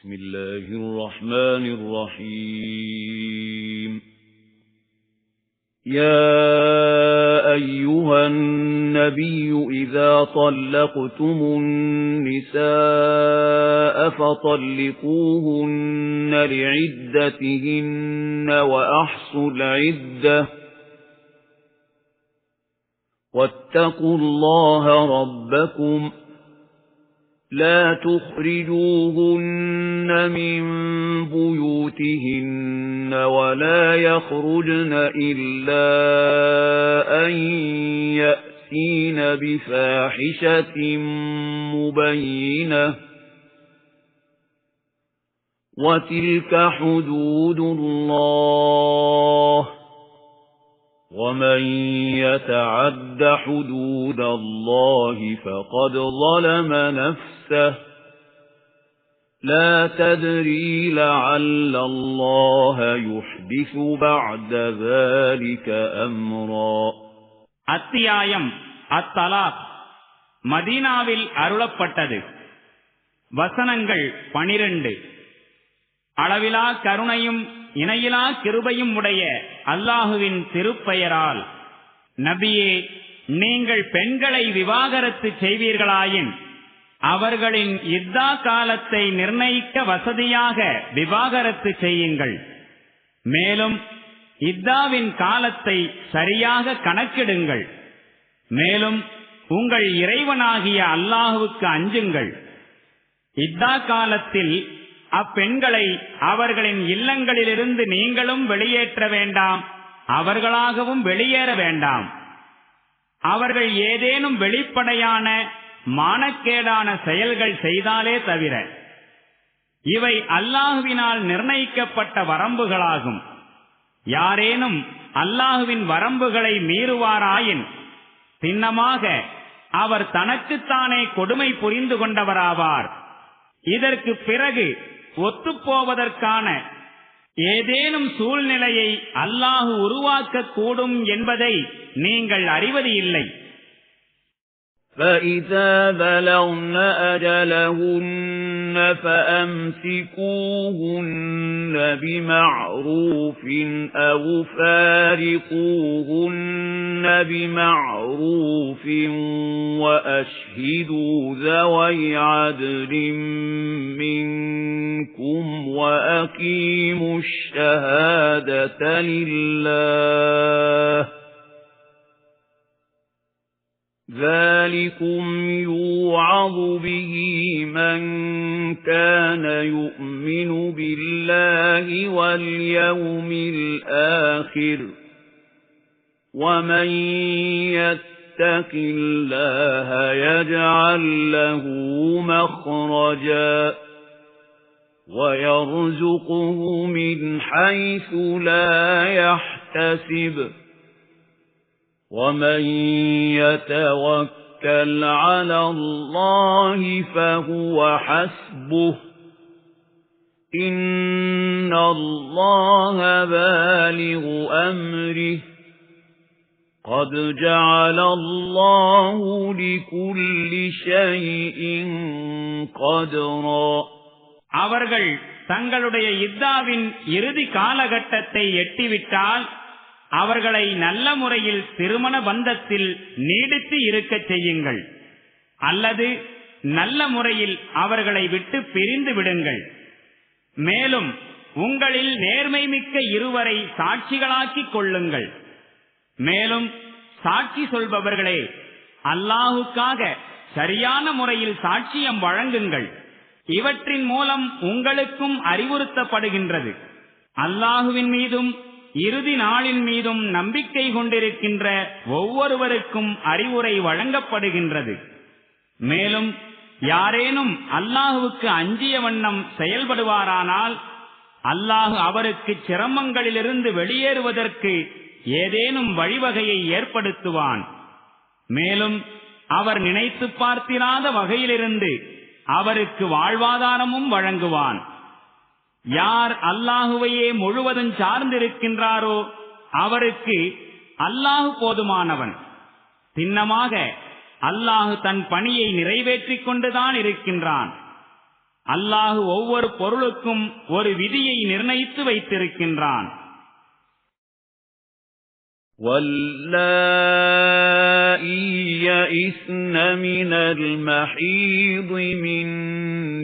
بسم الله الرحمن الرحيم يا أيها النبي إذا طلقتم النساء فطلقوهن لعدتهن وأحصوا العدة واتقوا الله ربكم لا تخرجوهن من بيوتهن ولا يخرجن إلا أن يأتين بفاحشة مبينة وتلك حدود الله ومن يتعد حدود الله فقد ظلم نفسه لا تدري لعل الله يحدث بعد ذلك أمرا. அத்தியாயம் அத்தலாக் மதீனாவில் அருளப்பட்டது. வசனங்கள் 12. அளவிலா கருணையும் இணையிலா கிருபையும் உடைய அல்லாஹுவின் திருப்பெயரால். நபியே, நீங்கள் பெண்களை விவாகரத்து செய்வீர்களாயின் அவர்களின் இத்தா காலத்தை நிர்ணயிக்க வசதியாக விவாகரத்து செய்யுங்கள். மேலும் இத்தாவின் காலத்தை சரியாக கணக்கிடுங்கள். மேலும் உங்கள் இறைவனாகிய அல்லாஹுவுக்கு அஞ்சுங்கள். இத்தா காலத்தில் அப்பெண்களை அவர்களின் இல்லங்களிலிருந்து நீங்களும் வெளியேற்ற வேண்டாம், அவர்களாகவும் வெளியேற வேண்டாம். அவர்கள் ஏதேனும் வெளிப்படையான மானக்கேடான செயல்கள் செய்தாலே தவிர. இவை அல்லாஹுவினால் நிர்ணயிக்கப்பட்ட வரம்புகளாகும். யாரேனும் அல்லாஹுவின் வரம்புகளை மீறுவாராயின் சின்னமாக அவர் தனக்குத்தானே கொடுமை புரிந்து கொண்டவராவார். இதற்கு பிறகு ஒத்துப்போவதற்கான ஏதேனும் சூழ்நிலையை அல்லாஹு உருவாக்கக்கூடும் என்பதை நீங்கள் அறிவது இல்லை. فَإِذَا بَلَغْنَ أَجَلَهُنَّ فَأَمْسِكُوهُنَّ بِمَعْرُوفٍ أَوْ فَارِقُوهُنَّ بِمَعْرُوفٍ وَأَشْهِدُوا ذَوَيْ عَدْلٍ مِنْكُمْ وَأَقِيمُوا الشَّهَادَةَ لِلَّهِ ذَلِكُمْ يُوعَظُ بِهِ مَنْ كَانَ يُؤْمِنُ بِاللَّهِ وَالْيَوْمِ الْآخِرِ وَمَنْ يَتَّقِ اللَّهَ يَجْعَلْ لَهُ مَخْرَجًا وَيَرْزُقْهُ مِنْ حَيْثُ لَا يَحْتَسِبُ وَمَنْ يَتَوَكَّلْ عَلَى اللَّهِ فَهُوَ حَسْبُهُ إِنَّ اللَّهَ بالغ أَمْرِهِ قَدْ جَعَلَ اللَّهُ لِكُلِّ شَيْءٍ قَدْرًا. அவர்கள் தங்களுடைய இத்தாவின் இறுதி காலகட்டத்தை எட்டிவிட்டால் அவர்களை நல்ல முறையில் திருமண பந்தத்தில் நீடித்து இருக்கச் செய்யுங்கள், அல்லது நல்ல முறையில் அவர்களை விட்டு பிரிந்து விடுங்கள். மேலும் உங்களில் நேர்மை மிக்க இருவரை சாட்சிகளாக்கிக் கொள்ளுங்கள். மேலும் சாட்சி சொல்பவர்களே, அல்லாஹுக்காக சரியான முறையில் சாட்சியம் வழங்குங்கள். இவற்றின் மூலம் உங்களுக்கும் அறிவுறுத்தப்படுகின்றது, அல்லாஹுவின் மீதும் இறுதி நாளின் மீதும் நம்பிக்கை கொண்டிருக்கின்ற ஒவ்வொருவருக்கும் அறிவுரை வழங்கப்படுகின்றது. மேலும் யாரேனும் அல்லாஹுவுக்கு அஞ்சிய வண்ணம் செயல்படுவாரானால் அல்லாஹு அவருக்கு சிரமங்களிலிருந்து வெளியேறுவதற்கு ஏதேனும் வழிவகையை ஏற்படுத்துவான். மேலும் அவர் நினைத்து பார்த்திராத வகையிலிருந்து அவருக்கு வாழ்வாதாரமும் வழங்குவான். யார் அல்லாஹுவையே முழுவதும் சார்ந்திருக்கின்றாரோ அவருக்கு அல்லாஹு போதுமானவன். சின்னமாக அல்லாஹு தன் பணியை நிறைவேற்றிக் கொண்டுதான் இருக்கின்றான். அல்லாஹ் ஒவ்வொரு பொருளுக்கும் ஒரு விதியை நிர்ணயித்து வைத்திருக்கின்றான். وَاللَّائِي يَئِسْنَ مِنَ الْمَحِيضِ مِن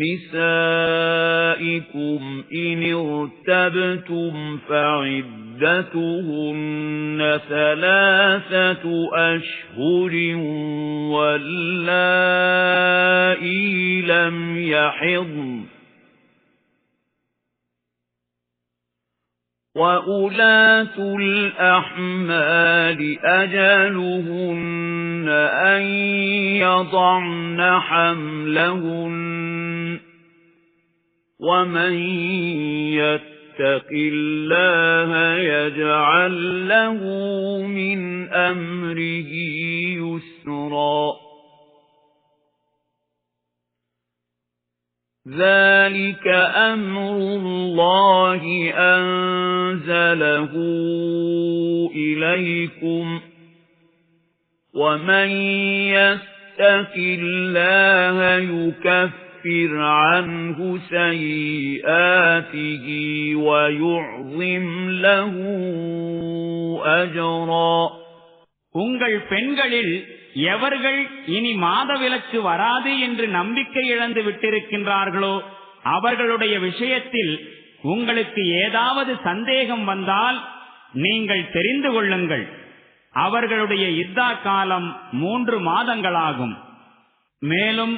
نِّسَائِكُمْ إِنِ ارْتَبْتُمْ فَعِدَّتُهُنَّ 3 أشهر وَاللَّائِي لَمْ يَحِضْنَ وَأُولَاتُ الْأَحْمَالِ أَجَلُهُنَّ أَن يَضَعْنَ حَمْلَهُنَّ وَمَن يَتَّقِ اللَّهَ يَجْعَل لَّهُ مِنْ أَمْرِهِ يُسْرًا. ذَلِكَ أَمْرُ اللَّهِ أَنزَلَهُ إِلَيْكُمْ وَمَن يَتَّقِ اللَّهَ يُكَفِّرْ عَنْهُ سَيِّئَاتِهِ وَيُعْظِمْ لَهُ أَجْرًا. உங்கள் பெண்களில் எவர்கள் இனி மாதவிலக்கு வராது என்று நம்பிக்கை இழந்து விட்டிருக்கின்றார்களோ அவர்களுடைய விஷயத்தில் உங்களுக்கு ஏதாவது சந்தேகம் வந்தால் நீங்கள் தெரிந்து கொள்ளுங்கள், அவர்களுடைய இத்தா காலம் 3 மாதங்களாகும். மேலும்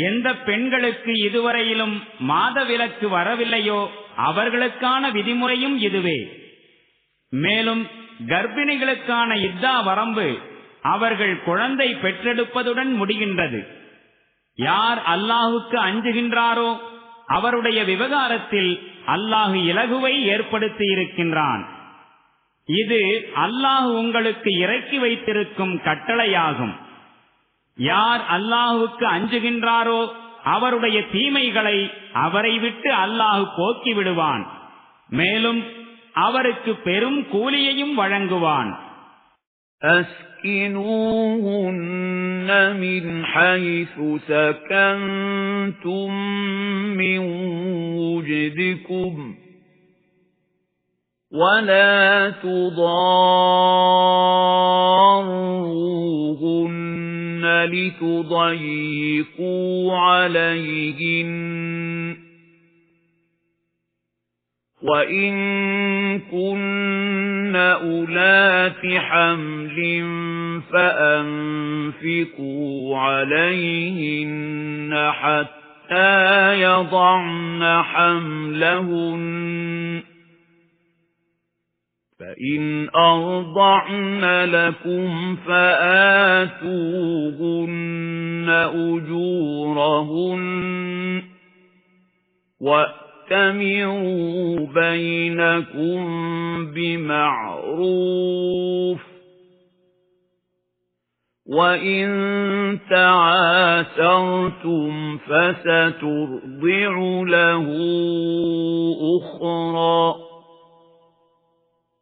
எந்த பெண்களுக்கு இதுவரையிலும் மாதவிலக்கு வரவில்லையோ அவர்களுக்கான விதிமுறையும் இதுவே. மேலும் கர்ப்பிணிகளுக்கான இத்தா வரம்பு அவர்கள் குழந்தை பெற்றெடுப்பதுடன் முடிகின்றது. யார் அல்லாஹுக்கு அஞ்சுகின்றாரோ அவருடைய விவகாரத்தில் அல்லாஹு இலகுவை ஏற்படுத்தி இருக்கின்றான். இது அல்லாஹ் உங்களுக்கு இறக்கி வைத்திருக்கும் கட்டளையாகும். யார் அல்லாஹுக்கு அஞ்சுகின்றாரோ அவருடைய தீமைகளை அவரை விட்டு அல்லாஹ் போக்கி விடுவான். மேலும் அவருக்கு பெரும் கூலியையும் வழங்குவான். أَسْكِنُوهُنَّ مِنْ حَيْثُ سَكَنْتُمْ مِنْ وُجْدِكُمْ وَلَا تُضَارُّوهُنَّ لِتُضَيِّقُوا عَلَيْهِنَّ وَإِن كُنَّ أُولَاتِ حَمْلٍ فَأَنفِقُوا عَلَيْهِنَّ حَتَّى يَضَعْنَ حَمْلَهُنَّ فَإِنْ أَرْضَعْنَ لَكُمْ فَآتُوهُنَّ أُجُورَهُنَّ وَأْتَمِرُوا بَيْنَكُمْ بِمَعْرُوفٍ وَإِن تَعَاسَرْتُمْ فَسَتُرْضِعُ لَهُ أُخْرَى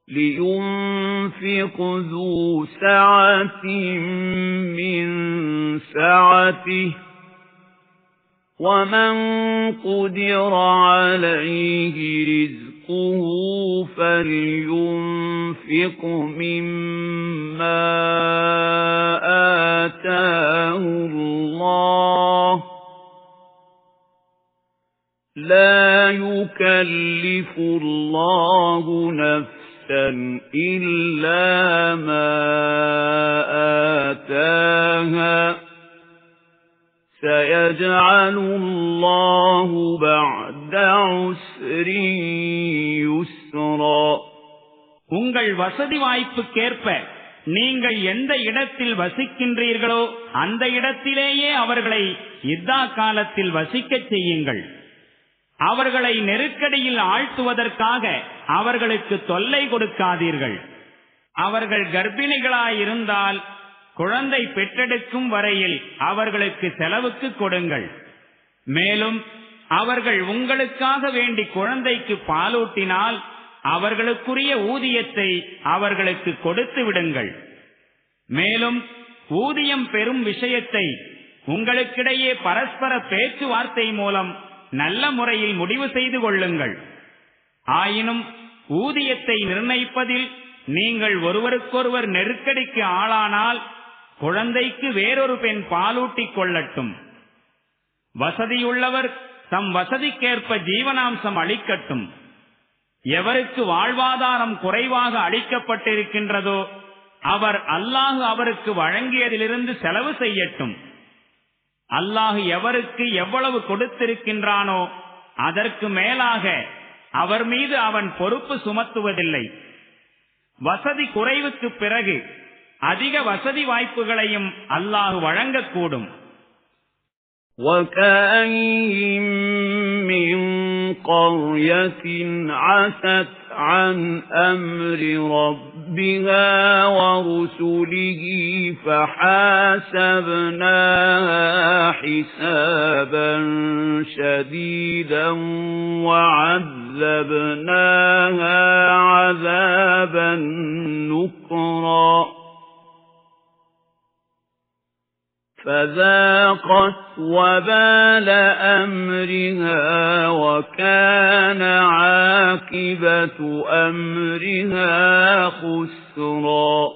لِيُنْفِقْ ذُو سَعَةٍ مِّن سَعَتِهِ وَمَنْ قُدِرَ عَلَيْهِ رِزْقُهُ فَلْيُنْفِقْ مِمَّا آتَاهُ اللَّهُ لَا يُكَلِّفُ اللَّهُ نَفْسًا إِلَّا مَا آتَاهَا سَيَجْعَلُ اللَّهُ بَعْدَ عُسْرٍ يُسْرًا. உங்கள் வசதி வாய்ப்புக்கேற்ப நீங்கள் எந்த இடத்தில் வசிக்கின்றீர்களோ அந்த இடத்திலேயே அவர்களை இத்தா காலத்தில் வசிக்கச் செய்யுங்கள். அவர்களை நெருக்கடியில் ஆழ்த்துவதற்காக அவர்களுக்கு தொல்லை கொடுக்காதீர்கள். அவர்கள் கர்ப்பிணிகளாயிருந்தால் குழந்தை பெற்றெடுக்கும் வரையில் அவர்களுக்கு செலவுக்கு கொடுங்கள். மேலும் அவர்கள் உங்களுக்காக வேண்டி குழந்தைக்கு பாலூட்டினால் அவர்களுக்குரிய ஊதியத்தை அவர்களுக்கு கொடுத்து விடுங்கள். மேலும் ஊதியம் பெறும் விஷயத்தை உங்களுக்கிடையே பரஸ்பர பேச்சுவார்த்தை மூலம் நல்ல முறையில் முடிவு செய்து கொள்ளுங்கள். ஆயினும் ஊதியத்தை நிர்ணயிப்பதில் நீங்கள் ஒருவருக்கொருவர் நெருக்கடிக்கு ஆளானால் குழந்தைக்கு வேறொரு பெண் பாலூட்டிக் கொள்ளட்டும். வசதியுள்ளவர் தம் வசதிக்கேற்ப ஜீவனாம்சம் அளிக்கட்டும். எவருக்கு வாழ்வாதாரம் குறைவாக அளிக்கப்பட்டிருக்கின்றதோ அவர் அல்லாஹ் அவருக்கு வழங்கியதிலிருந்து செலவு செய்யட்டும். அல்லாஹ் எவருக்கு எவ்வளவு கொடுத்திருக்கின்றானோ அதற்கு மேலாக அவர் மீது அவன் பொறுப்பு சுமத்துவதில்லை. வசதி குறைவுக்கு பிறகு அதிக வசதி வாய்ப்புகளையும் அல்லாஹ் வழங்கக்கூடும். وَكَأَيِّن مِّن قَرْيَةٍ عَتَتْ عَنْ أَمْرِ رَبِّهَا وَرُسُلِهِ فَحَاسَبْنَاهَا حِسَابًا شَدِيدًا وَعَذَّبْنَاهَا عَذَابًا نُكْرًا فَذَاقَتْ وَبَالَ أَمْرِهَا وَكَانَ عَاقِبَةُ أَمْرِهَا خُسْرًا.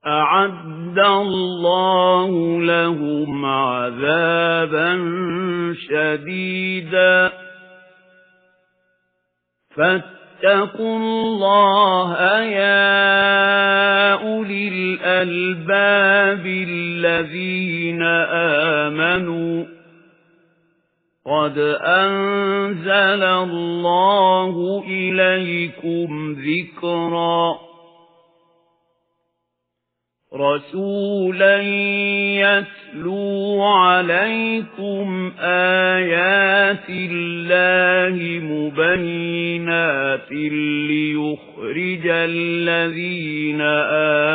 أَعَدَّ اللَّهُ لَهُمْ عَذَابًا شَدِيدًا فَاتَّقُوا اللَّهَ يَا أُولِي الْأَلْبَابِ الَّذِينَ آمَنُوا قَدْ أَنزَلَ اللَّهُ إِلَيْكُمْ ذِكْرًا. رَسُولًا يَتْلُو عَلَيْكُمْ آيَاتِ اللَّهِ مُبَيِّنَاتٍ لِيُخْرِجَ الَّذِينَ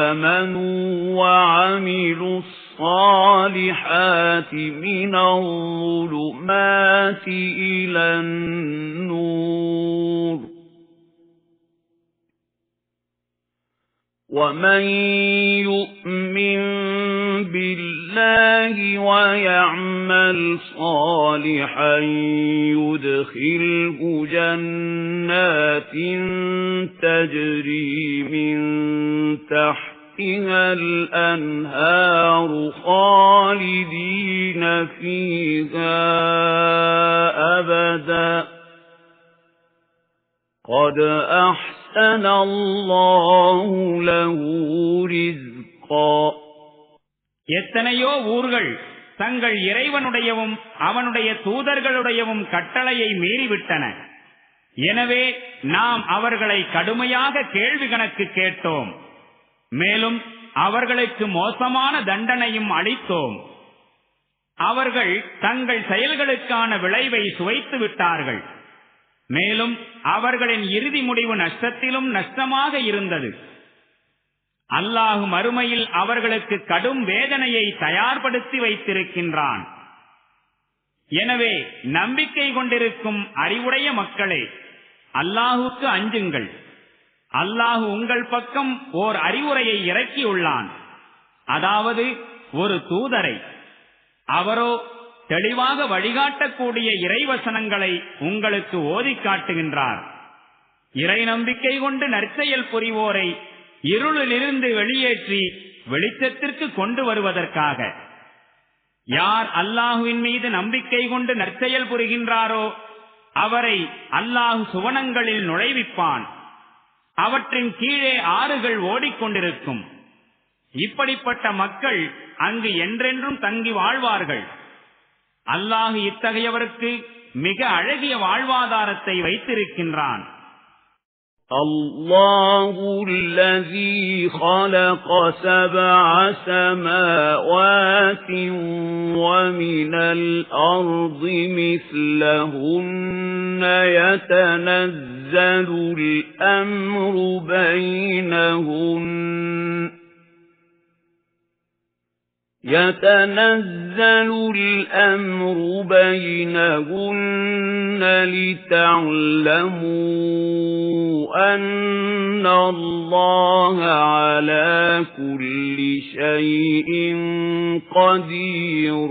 آمَنُوا وَعَمِلُوا الصَّالِحَاتِ مِنَ الظُّلُمَاتِ إِلَى النُّورِ. وَمَن يُؤْمِن بِاللَّهِ وَيَعْمَلْ صَالِحًا يُدْخِلْهُ جَنَّاتٍ تَجْرِي مِن تَحْتِهَا الْأَنْهَارُ خَالِدِينَ فِيهَا أَبَدًا قَدْ أَحْسَنَ اللَّهُ لَهُ رِزْقًا. எத்தனையோ ஊர்கள் தங்கள் இறைவனுடையவும் அவனுடைய தூதர்களுடையவும் கட்டளையை மீறிவிட்டன. எனவே நாம் அவர்களை கடுமையாக கேள்வி கணக்கு கேட்டோம். மேலும் அவர்களுக்கு மோசமான தண்டனையும் அளித்தோம். அவர்கள் தங்கள் செயல்களுக்கான விளைவை சுவைத்து விட்டார்கள். மேலும் அவர்களின் இறுதி முடிவு நஷ்டத்திலும் நஷ்டமாக இருந்தது. அல்லாஹ் மறுமையில் அவர்களுக்கு கடும் வேதனையை தயார்படுத்தி வைத்திருக்கின்றான். எனவே நம்பிக்கை கொண்டிருக்கும் அறிவுடைய மக்களே, அல்லாஹுக்கு அஞ்சுங்கள். அல்லாஹ் உங்கள் பக்கம் ஓர் அறிவுரையை இறக்கியுள்ளான், அதாவது ஒரு தூதரை. அவரோ தெளிவாக வழிகாட்டக்கூடிய இறைவசனங்களை உங்களுக்கு ஓதிக் காட்டுகின்றார். இறை நம்பிக்கை கொண்டு நற்செயல் புரிவோரை இருளிலிருந்து வெளியேற்றி வெளிச்சத்திற்கு கொண்டு வருவதற்காக. யார் அல்லாஹுவின் மீது நம்பிக்கை கொண்டு நற்செயல் புரிகின்றாரோ அவரை அல்லாஹ் சுவனங்களில் நுழைவிப்பான். அவற்றின் கீழே ஆறுகள் ஓடிக்கொண்டிருக்கும். இப்படிப்பட்ட மக்கள் அங்கு என்றென்றும் தங்கி வாழ்வார்கள். அல்லாஹ் இத்தகையவருக்கு மிக அழகிய வாழ்வாதாரத்தை வைத்திருக்கின்றான். الله الذي خلق 7 سماوات ومن الأرض مثلهن يتنزل الأمر بينهن يتنزل الأمر بينهن لتعلموا أن الله على كل شيء قدير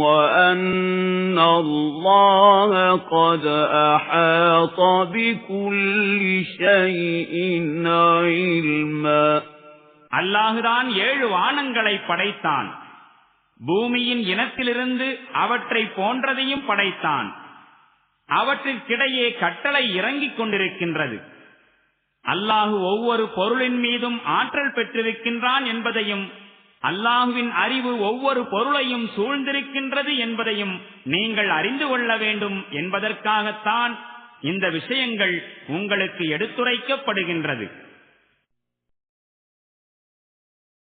وأن الله قد أحاط بكل شيء علما. அல்லாஹுதான் 7 வானங்களை படைத்தான். பூமியின் இனத்திலிருந்து அவற்றை போன்றதையும் படைத்தான். அவற்றிற்கிடையே கட்டளை இறங்கிக் கொண்டிருக்கின்றது. அல்லாஹு ஒவ்வொரு பொருளின் மீதும் ஆற்றல் பெற்றிருக்கின்றான் என்பதையும் அல்லாஹுவின் அறிவு ஒவ்வொரு பொருளையும் சூழ்ந்திருக்கின்றது என்பதையும் நீங்கள் அறிந்து கொள்ள வேண்டும் என்பதற்காகத்தான் இந்த விஷயங்கள் உங்களுக்கு எடுத்துரைக்கப்படுகின்றது.